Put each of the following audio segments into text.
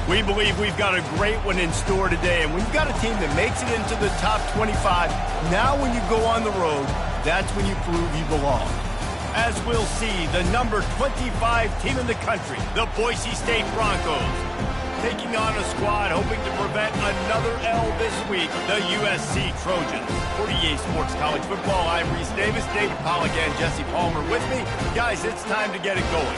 We believe we've got a great one in store today, and when you've got a team that makes it into the top 25, now when you go on the road, that's when you prove you belong. As we'll see, the number 25 team in the country, the Boise State Broncos, taking on a squad hoping to prevent another L this week, the USC Trojans. For EA Sports College Football, I'm Reese Davis, David Pollack, and Jesse Palmer with me. Guys, it's time to get it going.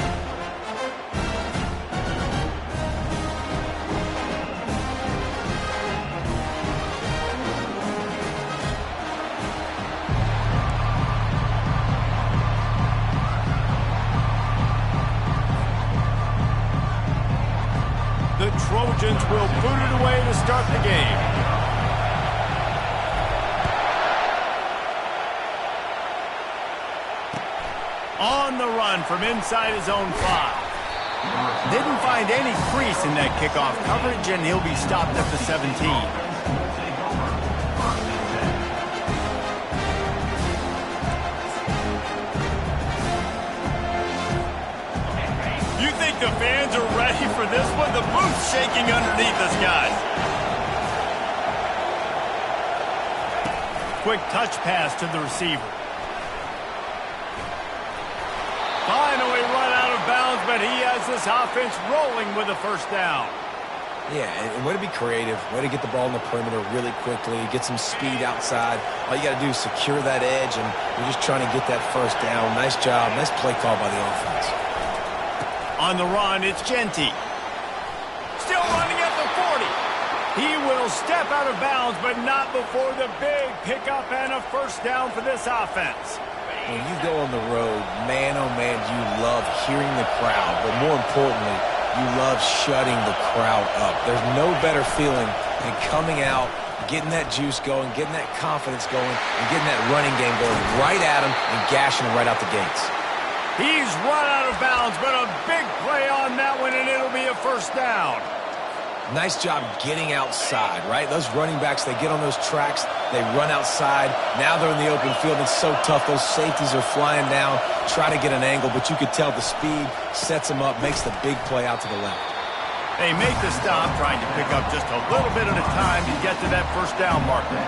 The Trojans will boot it away to start the game. On the run from inside his own 5. Didn't find any crease in that kickoff coverage, and he'll be stopped at the 17. The fans are ready for this one. The booth's shaking underneath us, guys. Quick touch pass to the receiver. Finally run out of bounds, but he has this offense rolling with a first down. Yeah, and way to be creative, way to get the ball in the perimeter really quickly, get some speed outside. All you got to do is secure that edge, and you're just trying to get that first down. Nice job. Nice play call by the offense. On the run, it's Genty. Still running at the 40. He will step out of bounds, but not before the big pickup and a first down for this offense. When you go on the road, man, oh man, you love hearing the crowd, but more importantly, you love shutting the crowd up. There's no better feeling than coming out, getting that juice going, getting that confidence going, and getting that running game going right at them and gashing them right out the gates. He's run out of bounds, but a big play on that one, and it'll be a first down. Nice job getting outside, right? Those running backs, they get on those tracks, they run outside. Now they're in the open field. It's so tough. Those safeties are flying down, try to get an angle, but you could tell the speed sets them up, makes the big play out to the left. They make the stop, trying to pick up just a little bit at a time to get to that first down marker.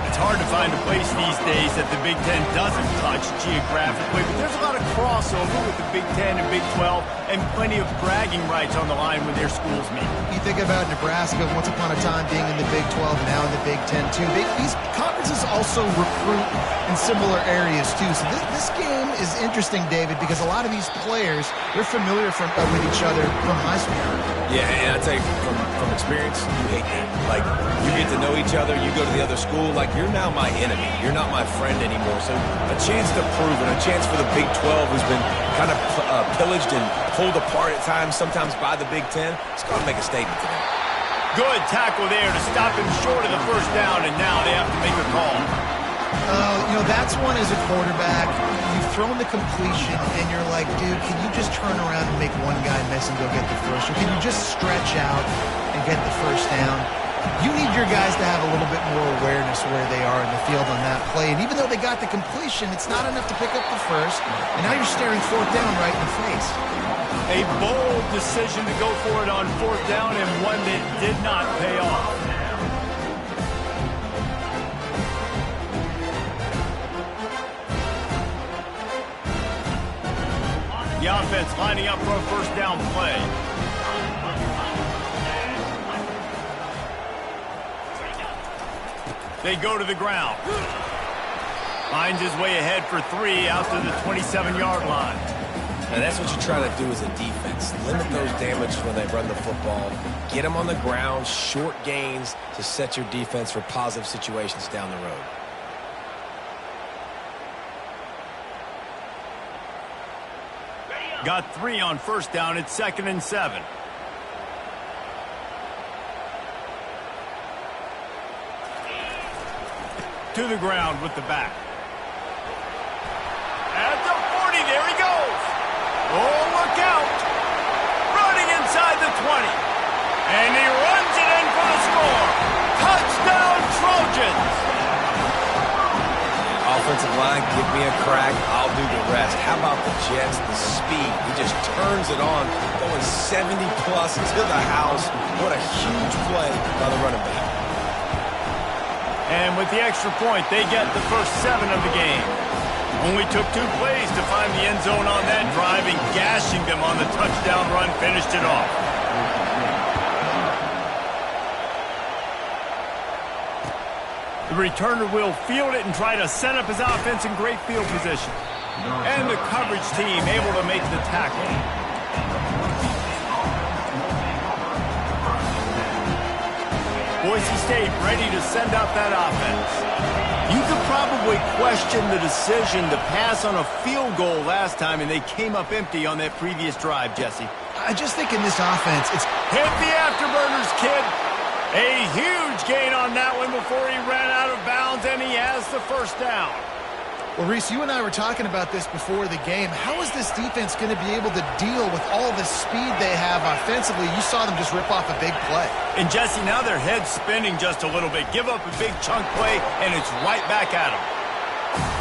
It's hard to find a place these days that the Big Ten doesn't touch geographically, but there's a lot of crossover with the Big Ten and Big 12 and plenty of bragging rights on the line when their schools meet. You think about Nebraska once upon a time being in the Big 12 and now in the Big Ten too. These conferences also recruit in similar areas too. So this game is interesting, David, because a lot of these players, they're familiar with each other from high school. Yeah, and I tell you, from experience, you hate that. Like, you get to know each other, you go to the other school, like, you're now my enemy. You're not my friend anymore. So a chance to prove it, a chance for the Big 12, who's been kind of pillaged and pulled apart at times, sometimes by the Big 10. It's going to make a statement today. Good tackle there to stop him short of the first down, and now they have to make a call. That's one as a quarterback. You've thrown the completion, and you're like, dude, can you just turn around and make one guy miss and go get the first? Or can you just stretch out and get the first down? You need your guys to have a little bit more awareness where they are in the field on that play. And even though they got the completion, it's not enough to pick up the first. And now you're staring fourth down right in the face. A bold decision to go for it on fourth down, and one that did not pay off. The offense lining up for a first down play. They go to the ground. Finds his way ahead for 3 out to the 27-yard line. And that's what you try to do as a defense. Limit those damages when they run the football. Get them on the ground, short gains to set your defense for positive situations down the road. Got 3 on first down. It's 2nd and 7. To the ground with the back. At the 40, there he goes. Oh, look out. Running inside the 20. And he runs it in for the score. Touchdown, Trojans. Offensive line, give me a crack, I'll do the rest. How about the Jets, the speed? He just turns it on, going 70-plus to the house. What a huge play by the running back. And with the extra point, they get the first 7 of the game. Only took 2 plays to find the end zone on that drive, and gashing them on the touchdown run finished it off. The returner will field it and try to set up his offense in great field position. And the coverage team able to make the tackle. Boise State ready to send out that offense. You could probably question the decision to pass on a field goal last time, and they came up empty on that previous drive, Jesse. I just think in this offense, it's... Hit the afterburners, kid. A huge gain on that one before he ran out of bounds, and he has the first down. Well, Reese, you and I were talking about this before the game. How is this defense going to be able to deal with all the speed they have offensively? You saw them just rip off a big play. And, Jesse, now their head's spinning just a little bit. Give up a big chunk play, and it's right back at them.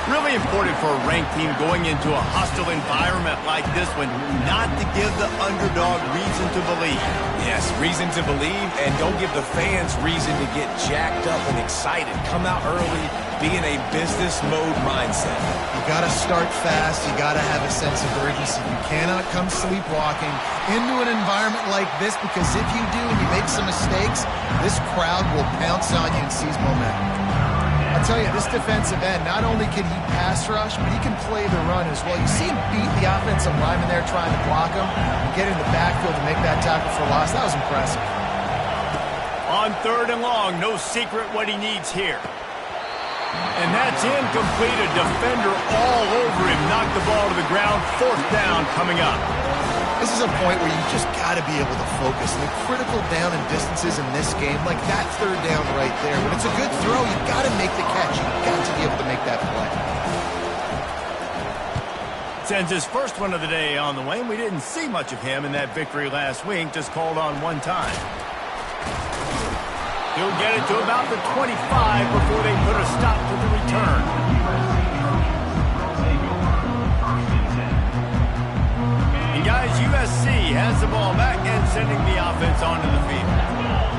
Really important for a ranked team going into a hostile environment like this one not to give the underdog reason to believe. Yes, reason to believe, and don't give the fans reason to get jacked up and excited. Come out early, be in a business mode mindset. You got to start fast. You got to have a sense of urgency. You cannot come sleepwalking into an environment like this, because if you do and you make some mistakes, this crowd will pounce on you and seize momentum. I'll tell you, this defensive end, not only can he pass rush, but he can play the run as well. You see him beat the offensive lineman there trying to block him and get in the backfield to make that tackle for loss. That was impressive. On 3rd and long, no secret what he needs here. And that's incomplete. A defender all over him. Knocked the ball to the ground. 4th down coming up. This is a point where you just got to be able to focus. And the critical down and distances in this game, like that 3rd down right there. When it's a good throw, you've got to make the catch. You've got to be able to make that play. Sends his first one of the day on the way. We didn't see much of him in that victory last week. Just called on 1 time. He'll get it to about the 25 before they put a stop to the return. Guys, USC has the ball back and sending the offense onto the field.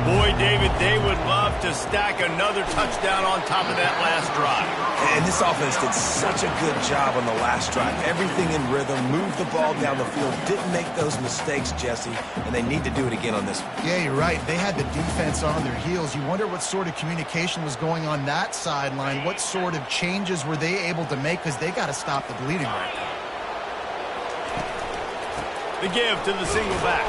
Boy, David, they would love to stack another touchdown on top of that last drive. And this offense did such a good job on the last drive. Everything in rhythm, moved the ball down the field, didn't make those mistakes, Jesse, and they need to do it again on this one. Yeah, you're right. They had the defense on their heels. You wonder what sort of communication was going on that sideline. What sort of changes were they able to make, because they got to stop the bleeding right now. The give to the single back.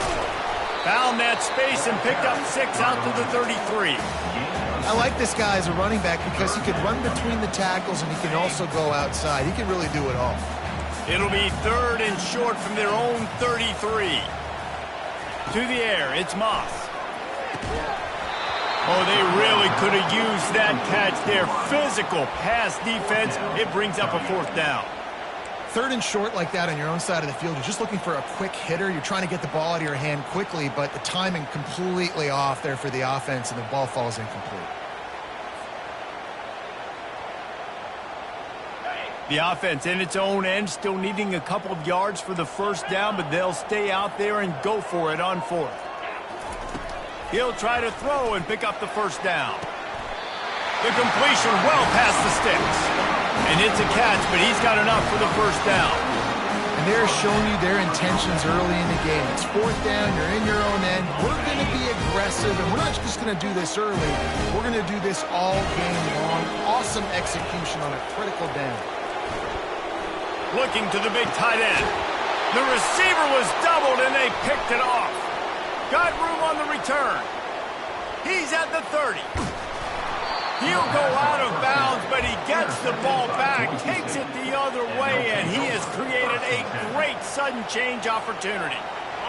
Found that space and picked up 6 out to the 33. I like this guy as a running back because he can run between the tackles and he can also go outside. He can really do it all. It'll be 3rd and short from their own 33. To the air, it's Moss. Oh, they really could have used that catch there. Physical pass defense. It brings up a 4th down. 3rd and short like that on your own side of the field, you're just looking for a quick hitter. You're trying to get the ball out of your hand quickly, but the timing completely off there for the offense, and the ball falls incomplete. The offense in its own end, still needing a couple of yards for the first down, but they'll stay out there and go for it on 4th. He'll try to throw and pick up the first down. The completion well past the sticks. And it's a catch, but he's got enough for the first down. And they're showing you their intentions early in the game. It's 4th down, you're in your own end. We're going to be aggressive, and we're not just going to do this early. We're going to do this all game long. Awesome execution on a critical down. Looking to the big tight end. The receiver was doubled, and they picked it off. Got room on the return. He's at the 30. He'll go out of bounds, but he gets the ball back, takes it the other way, and he has created a great sudden change opportunity.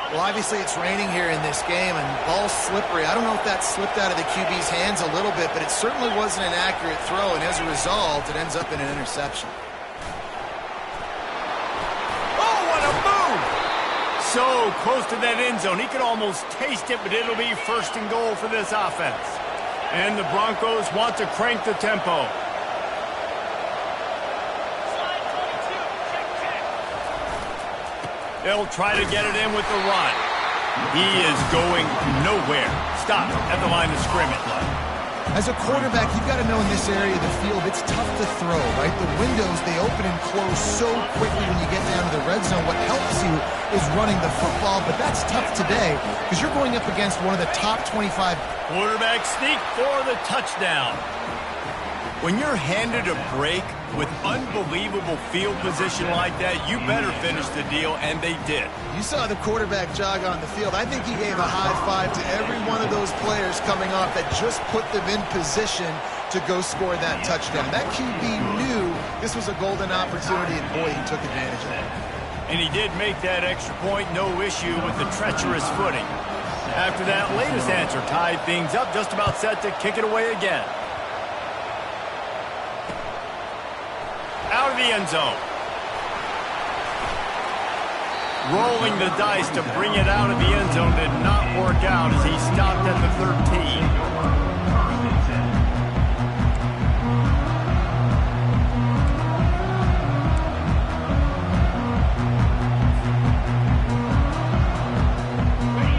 Well, obviously it's raining here in this game, and the ball's slippery. I don't know if that slipped out of the QB's hands a little bit, but it certainly wasn't an accurate throw, and as a result, it ends up in an interception. Oh, what a move! So close to that end zone. He could almost taste it, but it'll be 1st and goal for this offense. And the Broncos want to crank the tempo. They'll try to get it in with the run. He is going nowhere. Stop at the line of scrimmage. As a quarterback, you've got to know in this area of the field, it's tough to throw, right? The windows, they open and close so quickly when you get down to the red zone. What helps you is running the football, but that's tough today because you're going up against one of the top 25. Quarterback sneak for the touchdown. When you're handed a break with unbelievable field position like that, you better finish the deal, and they did. You saw the quarterback jog on the field. I think he gave a high five to every one of those players coming off that just put them in position to go score that touchdown. That QB knew this was a golden opportunity, and boy, he took advantage of it. And he did make that extra point, no issue with the treacherous footing. After that latest answer tied things up, just about set to kick it away again. Out of the end zone. Rolling the dice to bring it out of the end zone did not work out as he stopped at the 13.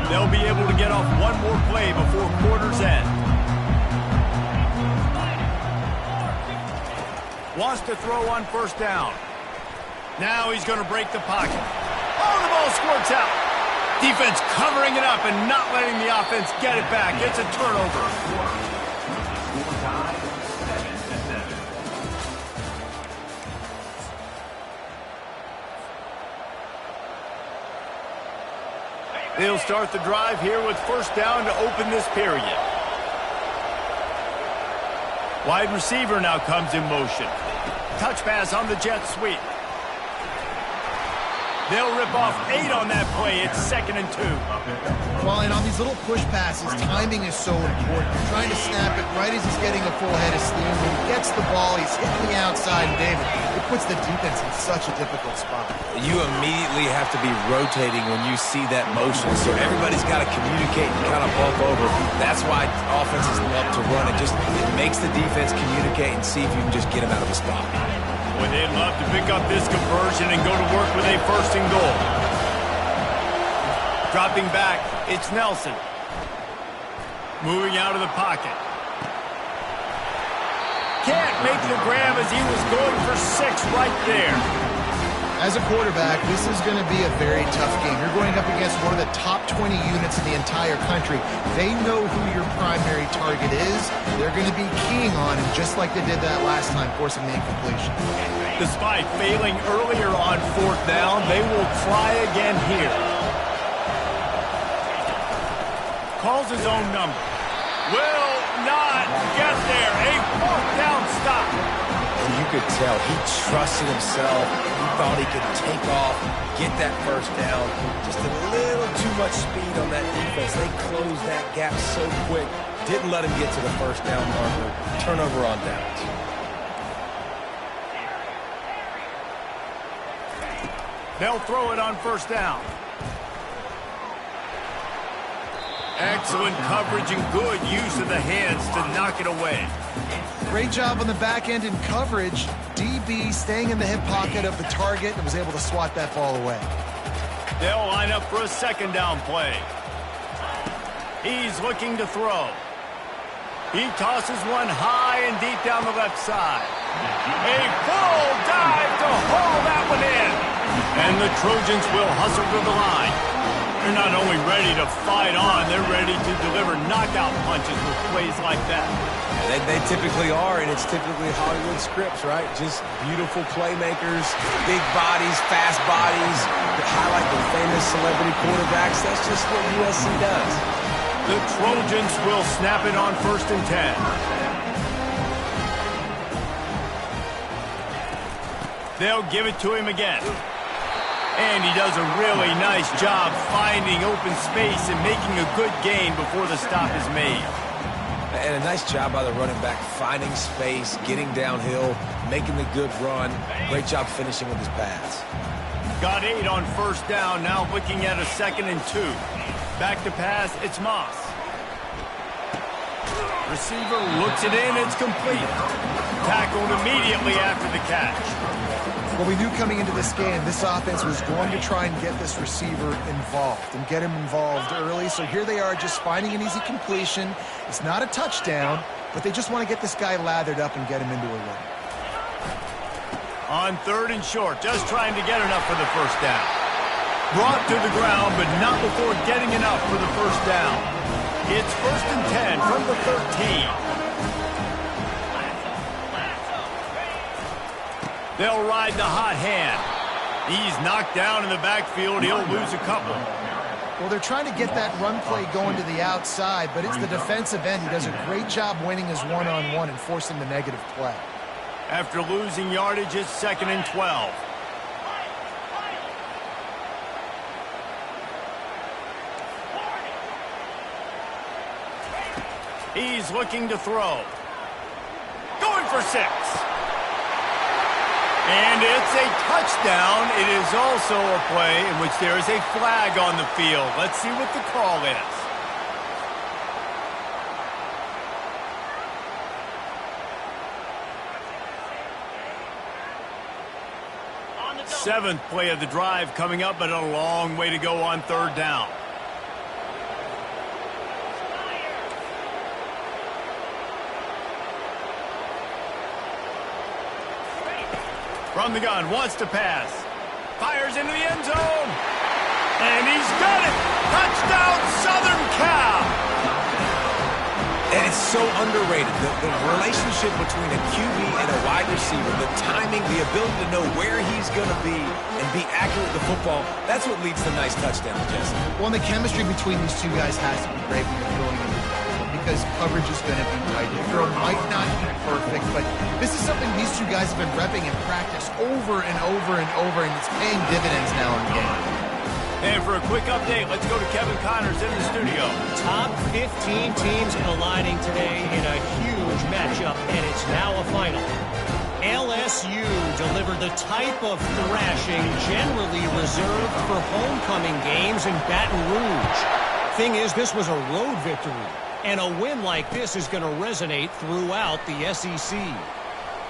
They'll be able to get off one more play before quarter's end. Wants to throw on first down. Now he's going to break the pocket. Oh, the ball squirts out. Defense covering it up and not letting the offense get it back. It's a turnover. They'll start the drive here with first down to open this period. Wide receiver now comes in motion. Touch pass on the jet sweep. They'll rip off 8 on that play. It's 2nd and 2. Well, and on these little push passes, timing is so important. You're trying to snap it right as he's getting a full head of steam. When he gets the ball, he's hitting the outside, and David, it puts the defense in such a difficult spot. You immediately have to be rotating when you see that motion, so everybody's got to communicate and kind of bump over. That's why offenses love to run. It makes the defense communicate and see if you can just get them out of a spot. Boy, they'd love to pick up this conversion and go to work with a 1st and goal. Dropping back, it's Nelson. Moving out of the pocket. Can't make the grab as he was going for 6 right there. As a quarterback, this is going to be a very tough game. You're going up against one of the top 20 units in the entire country. They know who your primary target is. They're going to be keying on him, just like they did that last time, forcing the incompletion. Despite failing earlier on 4th down, they will try again here. Calls his own number. Will not get there. A 4th down stop. And you could tell he trusted himself. He thought he could take off, get that first down. Just a little too much speed on that defense. They closed that gap so quick. Didn't let him get to the first down marker. Turnover on downs. They'll throw it on first down. Excellent coverage and good use of the hands to knock it away. Great job on the back end in coverage. DB staying in the hip pocket of the target and was able to swat that ball away. They'll line up for a 2nd down play. He's looking to throw. He tosses one high and deep down the left side. A full dive to haul that one in. And the Trojans will hustle to the line. They're not only ready to fight on, they're ready to deliver knockout punches with plays like that. They typically are, and it's typically Hollywood scripts, right? Just beautiful playmakers, big bodies, fast bodies, that highlight the famous celebrity quarterbacks. That's just what USC does. The Trojans will snap it on 1st and 10. They'll give it to him again. And he does a really nice job finding open space and making a good gain before the stop is made. And a nice job by the running back, finding space, getting downhill, making the good run. Great job finishing with his pass. Got 8 on first down, now looking at a 2nd and 2. Back to pass, it's Moss. Receiver looks it in, it's complete. Tackled immediately after the catch. Well, we knew coming into this game, this offense was going to try and get this receiver involved and get him involved early. So here they are just finding an easy completion. It's not a touchdown, but they just want to get this guy lathered up and get him into a run. On 3rd and short, just trying to get enough for the first down. Brought to the ground, but not before getting enough for the first down. It's 1st and 10 from the 13. They'll ride the hot hand. He's knocked down in the backfield. He'll lose a couple. Well, they're trying to get that run play going to the outside, but it's the defensive end who does a great job winning his one-on-one and forcing the negative play. After losing yardage, it's 2nd and 12. He's looking to throw. Going for 6. And it's a touchdown. It is also a play in which there is a flag on the field. Let's see what the call is. Seventh play of the drive coming up, but a long way to go on 3rd down. From the gun, wants to pass. Fires into the end zone. And he's got it. Touchdown, Southern Cal. And it's so underrated. The relationship between a QB and a wide receiver, the timing, the ability to know where he's going to be and be accurate with the football, that's what leads to nice touchdowns, Jesse. Well, and the chemistry between these two guys has to be great when you're throwing into the backfield because coverage is going to be tight. The throw might not be perfect, but this is something these two guys have been repping in practice over and over and over, and it's paying dividends now in the game. And for a quick update, let's go to Kevin Connors in the studio. Top 15 teams colliding today in a huge matchup, and it's now a final. LSU delivered the type of thrashing generally reserved for homecoming games in Baton Rouge. Thing is, this was a road victory, and a win like this is going to resonate throughout the SEC.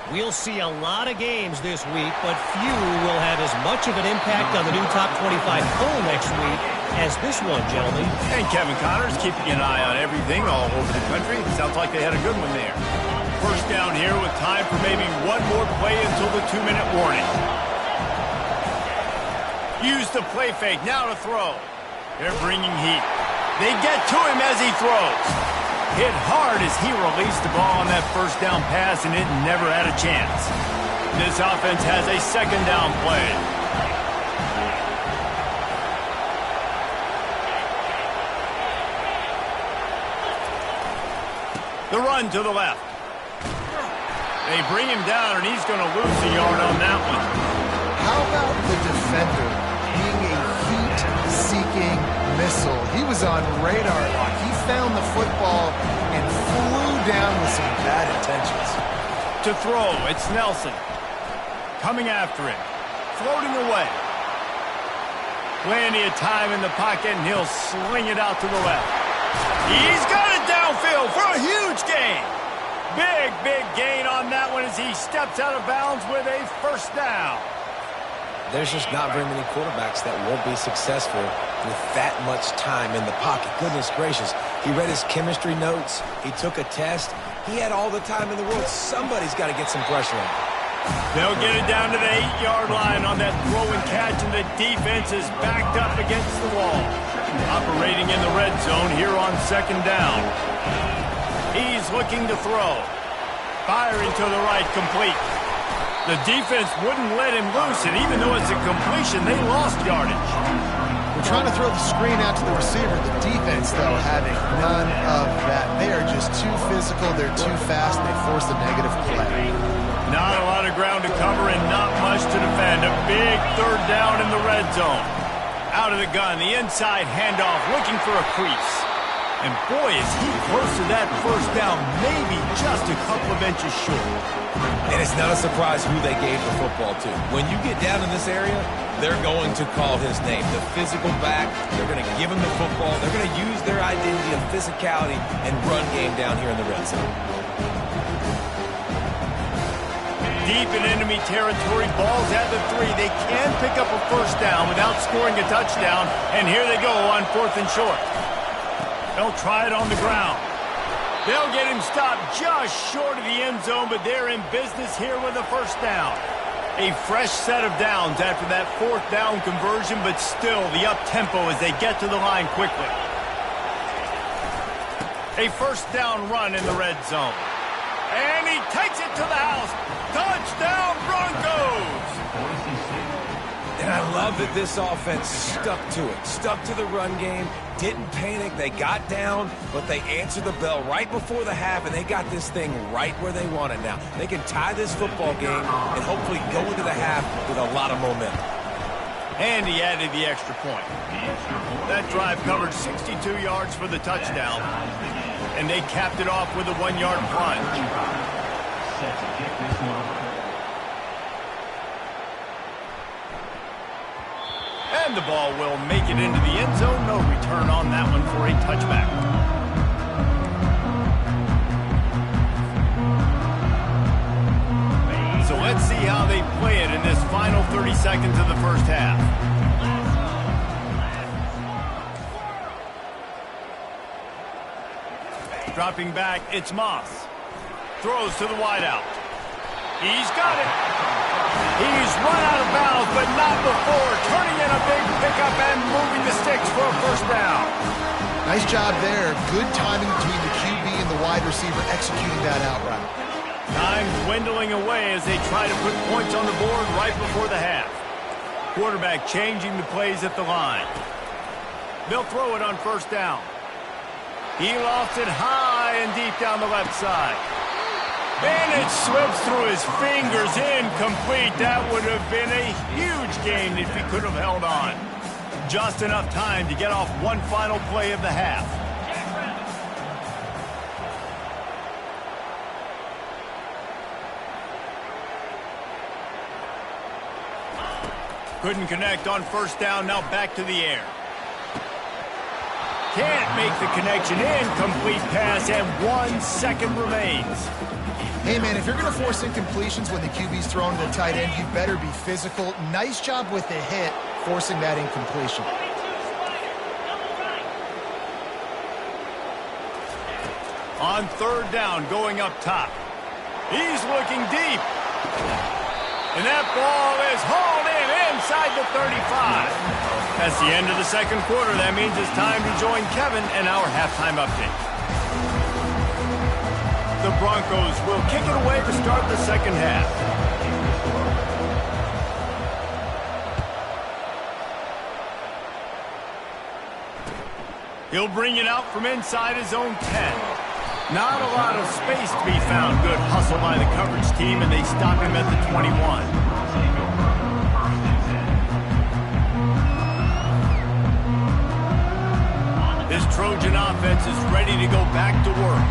We'll see a lot of games this week, but few will have as much of an impact on the new top 25 poll next week as this one, gentlemen. And Kevin Connors keeping an eye on everything all over the country. Sounds like they had a good one there. First down here with time for maybe one more play until the 2-minute warning. Use the play fake, now to throw. They're bringing heat. They get to him as he throws. Hit hard as he released the ball on that first down pass, and it never had a chance. This offense has a 2nd down play. The run to the left. They bring him down, and he's going to lose a yard on that one. How about the defender being a heat-seeking missile? He was on radar lock. He found the football and flew down with some bad intentions. To throw, it's Nelson. Coming after him. Floating away. Plenty of time in the pocket, and he'll sling it out to the left. He's got it downfield for a huge gain. Big gain on that one as he steps out of bounds with a first down. There's just not very many quarterbacks that won't be successful with that much time in the pocket. Goodness gracious. He read his chemistry notes. He took a test. He had all the time in the world. Somebody's got to get some pressure on him. They'll get it down to the 8-yard line on that throw and catch, and the defense is backed up against the wall. Operating in the red zone here on 2nd down. He's looking to throw. Firing to the right, complete. The defense wouldn't let him loose, and even though it's a completion, they lost yardage. We're trying to throw the screen out to the receiver. The defense, though, having none of that. They are just too physical. They're too fast. They force the negative play. Not a lot of ground to cover and not much to defend. A big 3rd down in the red zone. Out of the gun, the inside handoff, looking for a crease. And boy, is he close to that first down, maybe just a couple of inches short. And it's not a surprise who they gave the football to. When you get down in this area, they're going to call his name. The physical back, they're going to give him the football. They're going to use their identity of physicality and run game down here in the red zone. deep in enemy territory. Ball's at the 3. They can pick up a first down without scoring a touchdown. And here they go on 4th and short. They'll try it on the ground. They'll get him stopped just short of the end zone, but they're in business here with a first down. A fresh set of downs after that 4th down conversion, but still the up-tempo as they get to the line quickly. A first down run in the red zone. And he takes it to the house. Touchdown, Broncos! And I love that this offense stuck to it. Stuck to the run game. Didn't panic. They got down, but they answered the bell right before the half, and they got this thing right where they want it now. They can tie this football game and hopefully go into the half with a lot of momentum. And he added the extra point. That drive covered 62 yards for the touchdown. And they capped it off with a 1-yard plunge. And the ball will make it into the end zone. No return on that one for a touchback. So let's see how they play it in this final 30 seconds of the first half. Dropping back, it's Moss. Throws to the wideout. He's got it. He's run out of bounds, but not before. Turning in a big pickup and moving the sticks for a first down. Nice job there. Good timing between the QB and the wide receiver executing that out route. Time dwindling away as they try to put points on the board right before the half. Quarterback changing the plays at the line. They'll throw it on first down. He lost it high and deep down the left side. And it slips through his fingers, incomplete. That would have been a huge gain if he could have held on. Just enough time to get off one final play of the half. Couldn't connect on first down, now back to the air. Can't make the connection, incomplete pass, and 1 second remains. Hey, man, if you're going to force incompletions when the QB's throwing to the tight end, you better be physical. Nice job with the hit, forcing that incompletion. On third down, going up top. He's looking deep. And that ball is hauled in inside the 35. That's the end of the second quarter. That means it's time to join Kevin and our halftime update. The Broncos will kick it away to start the second half. He'll bring it out from inside his own 10. Not a lot of space to be found. Good hustle by the coverage team, and they stop him at the 21. This Trojan offense is ready to go back to work.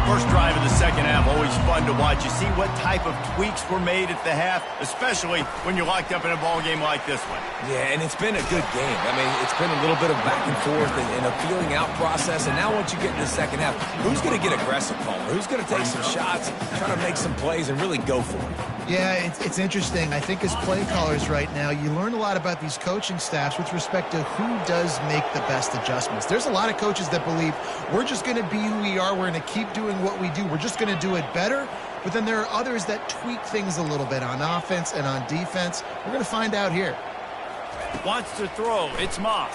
First drive of the second half, always fun to watch. You see what type of tweaks were made at the half, especially when you're locked up in a ball game like this one. Yeah, and it's been a good game. I mean, it's been a little bit of back and forth and a feeling out process. And now once you get in the second half, who's going to get aggressive, Palmer? Who's going to take some shots, try to make some plays, and really go for it? Yeah, it's interesting. I think as play callers right now, you learn a lot about these coaching staffs with respect to who does make the best adjustments. There's a lot of coaches that believe we're just going to be who we are. We're going to keep doing what we do. We're just going to do it better. But then there are others that tweak things a little bit on offense and on defense. We're going to find out here. Wants to throw. It's Moss.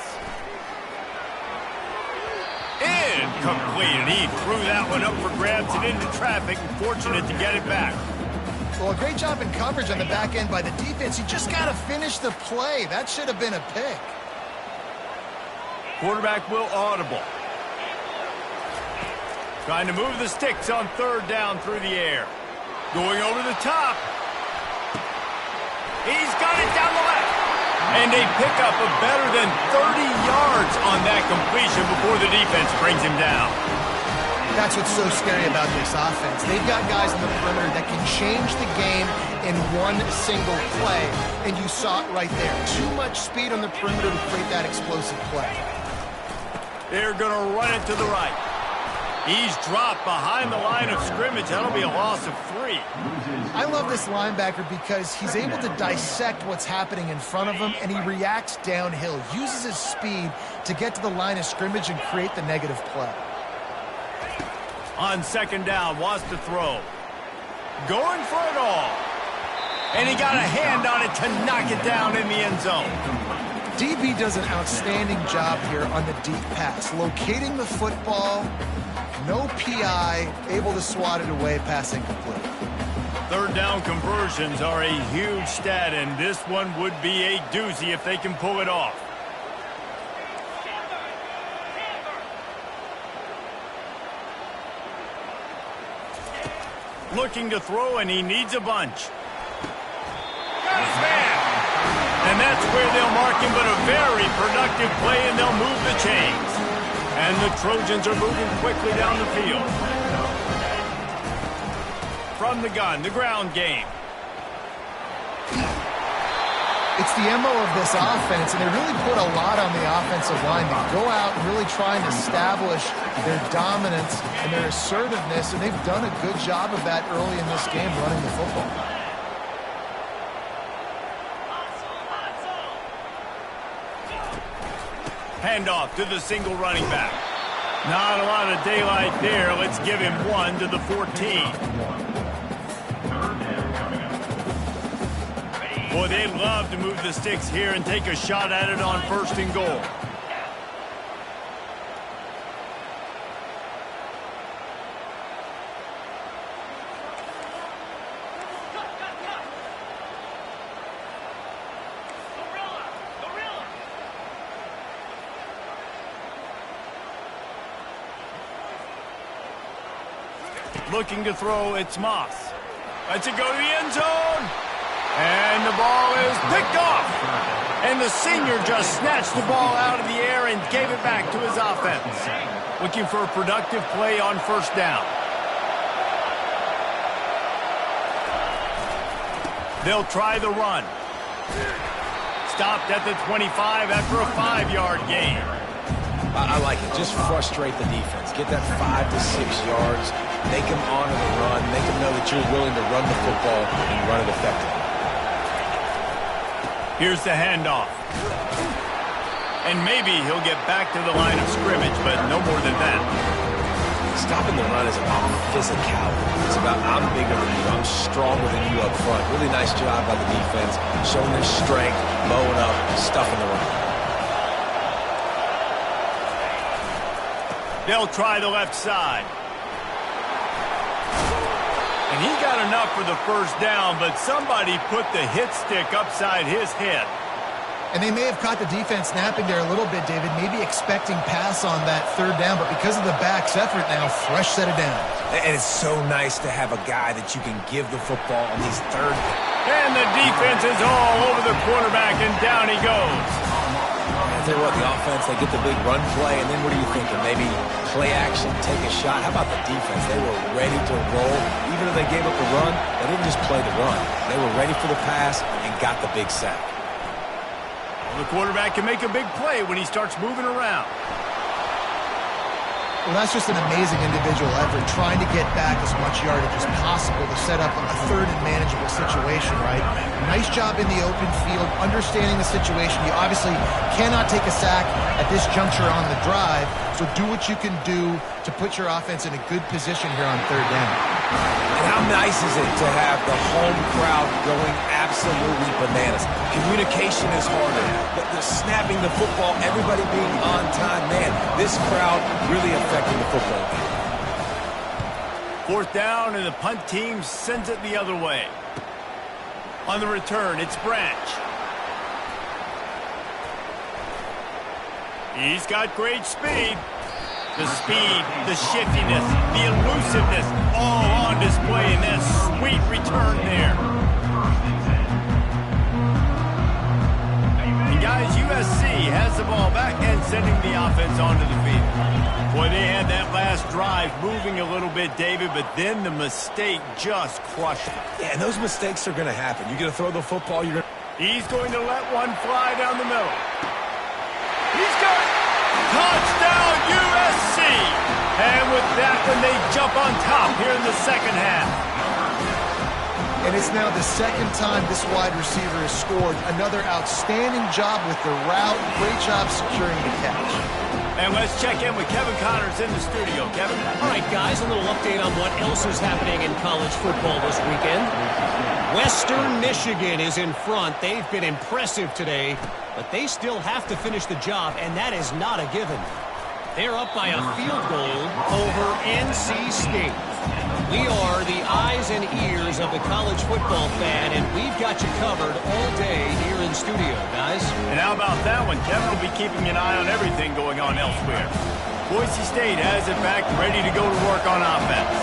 Incomplete. He threw that one up for grabs and into traffic. Fortunate to get it back. Well, a great job in coverage on the back end by the defense. You just got to finish the play. That should have been a pick. Quarterback will audible. Trying to move the sticks on third down through the air. Going over the top. He's got it down the left. And they pick up a better than 30 yards on that completion before the defense brings him down. That's what's so scary about this offense. They've got guys in the perimeter that can change the game in one single play, and you saw it right there. Too much speed on the perimeter to create that explosive play. They're going to run it to the right. He's dropped behind the line of scrimmage. That'll be a loss of 3. I love this linebacker because he's able to dissect what's happening in front of him, and he reacts downhill, uses his speed to get to the line of scrimmage and create the negative play. On second down, wants to throw. Going for it all. And he got a hand on it to knock it down in the end zone. DB does an outstanding job here on the deep pass, locating the football, no PI, able to swat it away, pass incomplete. Third down conversions are a huge stat, and this one would be a doozy if they can pull it off. Looking to throw, and he needs a bunch. Got his man. And that's where they'll mark him, but a very productive play, and they'll move the chains. And the Trojans are moving quickly down the field. From the gun, the ground game. It's the MO of this offense, and they really put a lot on the offensive line to go out and really try and establish their dominance and their assertiveness, and they've done a good job of that early in this game running the football. Handoff to the single running back. Not a lot of daylight there. Let's give him 1 to the 14. Boy, they'd love to move the sticks here and take a shot at it on 1st and goal. Looking to throw, it's Moss. Lets it go to the end zone. And the ball is picked off. And the senior just snatched the ball out of the air and gave it back to his offense. Looking for a productive play on 1st down. They'll try the run. Stopped at the 25 after a 5-yard gain. I like it. Just frustrate the defense. Get that 5 to 6 yards. Make them honor the run. Make them know that you're willing to run the football and run it effectively. Here's the handoff. And maybe he'll get back to the line of scrimmage, but no more than that. Stopping the run is about physicality. It's about I'm bigger than you. I'm stronger than you up front. Really nice job by the defense, showing their strength, mowing up, stuffing the run. They'll try the left side. And he got enough for the 1st down, but somebody put the hit stick upside his head. And they may have caught the defense napping there a little bit, David, maybe expecting pass on that 3rd down, but because of the back's effort now, fresh set of downs. And it's so nice to have a guy that you can give the football on these 3rd. And the defense is all over the quarterback, and down he goes. I tell you what, the offense, they get the big run play, and then what are you thinking? Maybe play action, take a shot. How about the defense? They were ready to roll. Even if they gave up the run, they didn't just play the run. They were ready for the pass and got the big sack. Well, the quarterback can make a big play when he starts moving around. Well, that's just an amazing individual effort, trying to get back as much yardage as possible to set up a 3rd and manageable situation, right? Nice job in the open field, understanding the situation. You obviously cannot take a sack at this juncture on the drive, so do what you can do to put your offense in a good position here on 3rd down. And how nice is it to have the home crowd going absolutely bananas? Communication is harder. The snapping the football, everybody being on time. Man, this crowd really affecting the football game. 4th down, and the punt team sends it the other way. On the return, it's Branch. He's got great speed. The speed, the shiftiness, the elusiveness, all on display in that sweet return there. And guys, USC has the ball back and sending the offense onto the field. Boy, they had that last drive moving a little bit, David, but then the mistake just crushed them. Yeah, and those mistakes are going to happen. You're going to throw the football, you're going to... He's going to let one fly down the middle. He's got it! Touchdown USC! And with that, when they jump on top here in the second half. And it's now the second time this wide receiver has scored. Another outstanding job with the route. Great job securing the catch. And let's check in with Kevin Connors in the studio. Kevin? All right, guys, a little update on what else is happening in college football this weekend. Western Michigan is in front. They've been impressive today, but they still have to finish the job, and that is not a given. They're up by a field goal over NC State. We are the eyes and ears of the college football fan, and we've got you covered all day here in studio, guys. And how about that one? Kevin will be keeping an eye on everything going on elsewhere. Boise State has it back, ready to go to work on offense.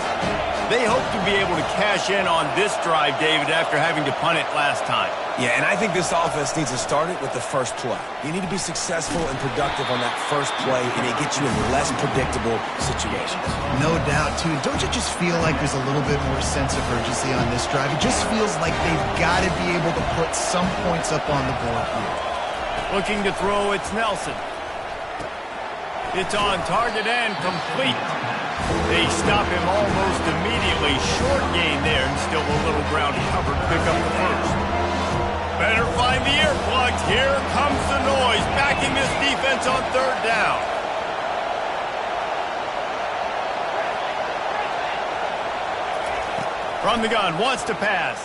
They hope to be able to cash in on this drive, David, after having to punt it last time. Yeah, and I think this offense needs to start it with the first play. You need to be successful and productive on that first play, and it gets you in less predictable situations. No doubt, too. Don't you just feel like there's a little bit more sense of urgency on this drive? It just feels like they've got to be able to put some points up on the board here. Looking to throw, it's Nelson. It's on target and complete. They stop him almost immediately. Short gain there, and still a little ground covered. Pick up the first. Better find the earplugs. Here comes the noise, backing this defense on third down. From the gun, wants to pass.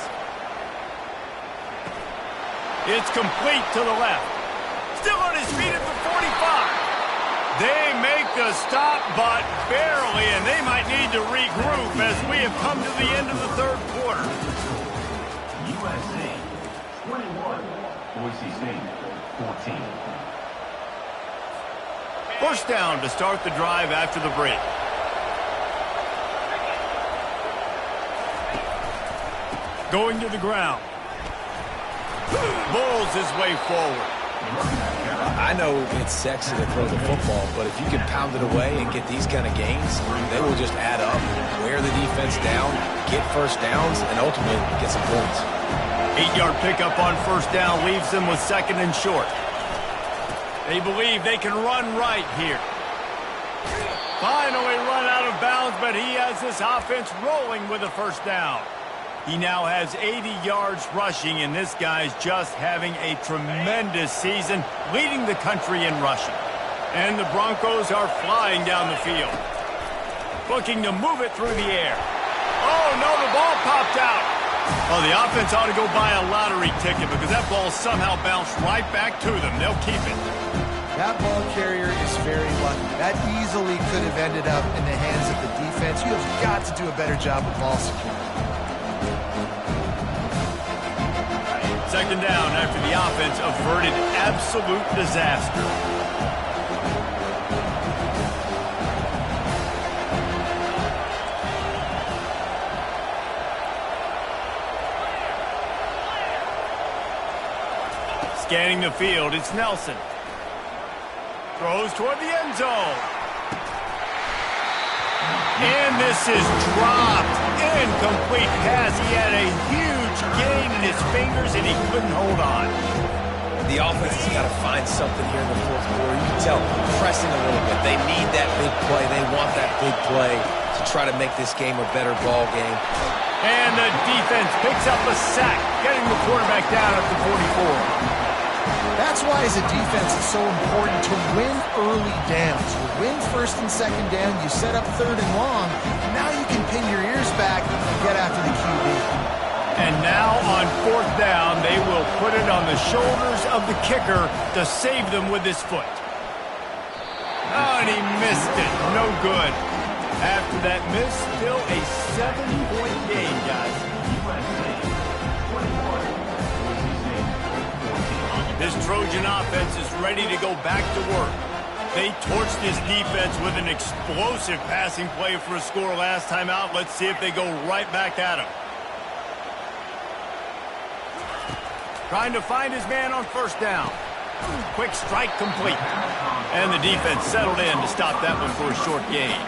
It's complete to the left. Still on his feet at the 45. They make the stop, but barely, and they might need to regroup as we have come to the end of the third quarter. USC 21, Boise State 14. First down to start the drive after the break. Going to the ground. Bulls his way forward. I know it's sexy to throw the football, but if you can pound it away and get these kind of gains, they will just add up, wear the defense down, get first downs, and ultimately get some points. 8-yard pickup on first down leaves them with second and short. They believe they can run right here. Finally run out of bounds, but he has this offense rolling with a first down. He now has 80 yards rushing, and this guy's just having a tremendous season, leading the country in rushing. And the Broncos are flying down the field. Looking to move it through the air. Oh, no, the ball popped out. Oh, the offense ought to go buy a lottery ticket because that ball somehow bounced right back to them. They'll keep it. That ball carrier is very lucky. That easily could have ended up in the hands of the defense. You have got to do a better job with ball security. Second down after the offense averted absolute disaster. Scanning the field, it's Nelson. Throws toward the end zone. And this is dropped. Incomplete pass. He had a huge gain in his fingers, and he couldn't hold on. The offense has got to find something here in the fourth quarter. You can tell, pressing a little bit. They need that big play. They want that big play to try to make this game a better ball game. And the defense picks up a sack, getting the quarterback down at the 44. That's why, as a defense, it's so important to win early downs. You win first and second down, you set up third and long, and now you can pin your ears back and get after the QB. And now on fourth down, they will put it on the shoulders of the kicker to save them with his foot. Oh, and he missed it. No good. After that miss, still a 7-point game, guys. This Trojan offense is ready to go back to work. They torched this defense with an explosive passing play for a score last time out. Let's see if they go right back at him. Trying to find his man on first down. Quick strike complete. And the defense settled in to stop that one for a short gain.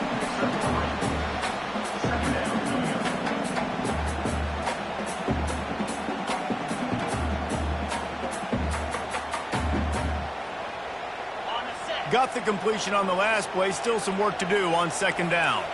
Got the completion on the last play. Still some work to do on second down.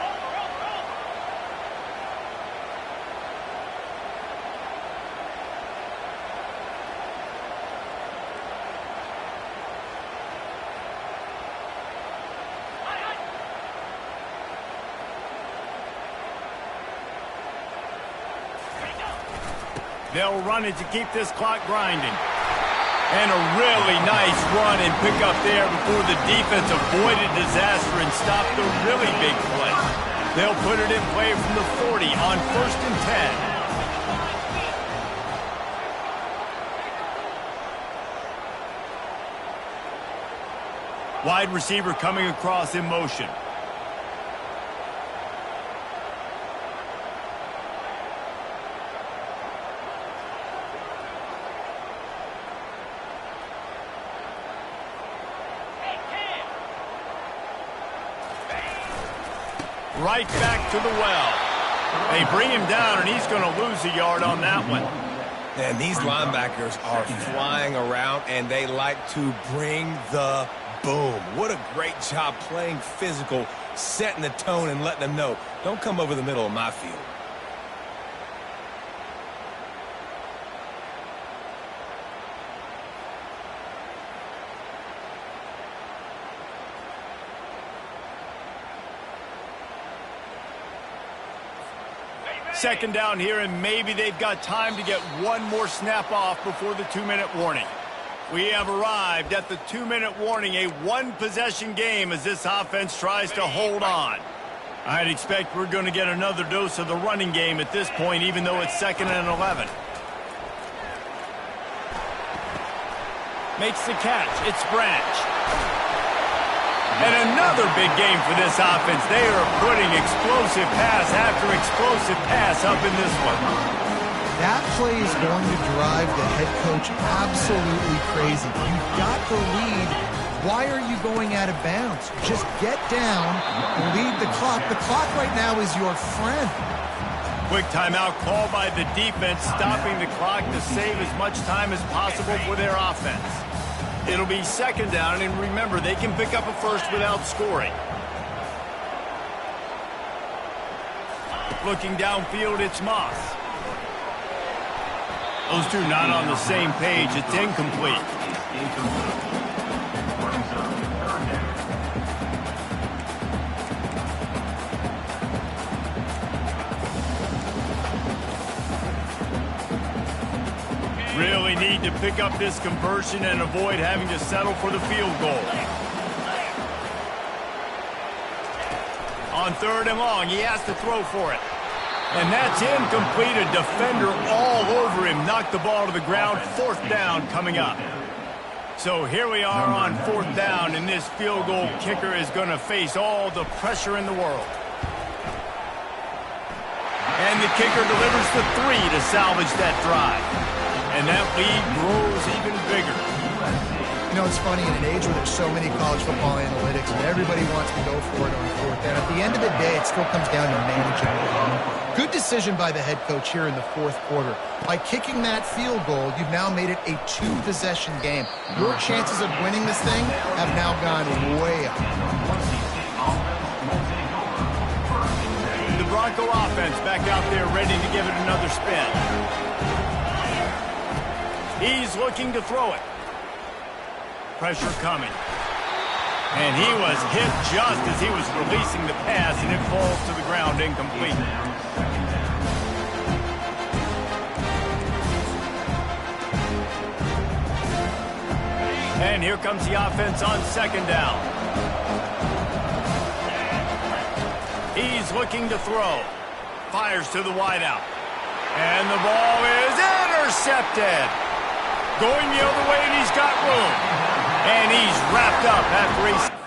They'll run it to keep this clock grinding. And a really nice run and pick up there before the defense avoided disaster and stopped the really big play. They'll put it in play from the 40 on 1st and 10. Wide receiver coming across in motion. Right back to the well. They bring him down, and he's going to lose a yard on that one. And these linebackers are flying around, and they like to bring the boom. What a great job playing physical, setting the tone, and letting them know, don't come over the middle of my field. Second down here, and maybe they've got time to get one more snap off before the 2-minute warning. We have arrived at the 2-minute warning, a one-possession game as this offense tries to hold on. I'd expect we're going to get another dose of the running game at this point, even though it's 2nd and 11. Makes the catch. It's Branch. And another big game for this offense. They are putting explosive pass after explosive pass up in this one. That play is going to drive the head coach absolutely crazy. You've got the lead. Why are you going out of bounds? Just get down and lead the clock. The clock right now is your friend. Quick timeout called by the defense, stopping the clock to save as much time as possible for their offense. It'll be 2nd down, and remember, they can pick up a first without scoring. Looking downfield, it's Moss. Those two not on the same page. It's incomplete. Really need to pick up this conversion and avoid having to settle for the field goal. On 3rd and long, he has to throw for it. And that's incomplete. A defender all over him. Knocked the ball to the ground. 4th down coming up. So here we are on 4th down, and this field goal kicker is going to face all the pressure in the world. And the kicker delivers the 3 to salvage that drive. And that lead grows even bigger. You know, it's funny, in an age where there's so many college football analytics and everybody wants to go for it on 4th down, at the end of the day, it still comes down to managing the game. Good decision by the head coach here in the 4th quarter. By kicking that field goal, you've now made it a 2-possession game. Your chances of winning this thing have now gone way up. The Bronco offense back out there ready to give it another spin. He's looking to throw it. Pressure coming. And he was hit just as he was releasing the pass, and it falls to the ground incomplete. And here comes the offense on 2nd down. He's looking to throw. Fires to the wideout. And the ball is intercepted. Going the other way, and he's got room. And he's wrapped up after he...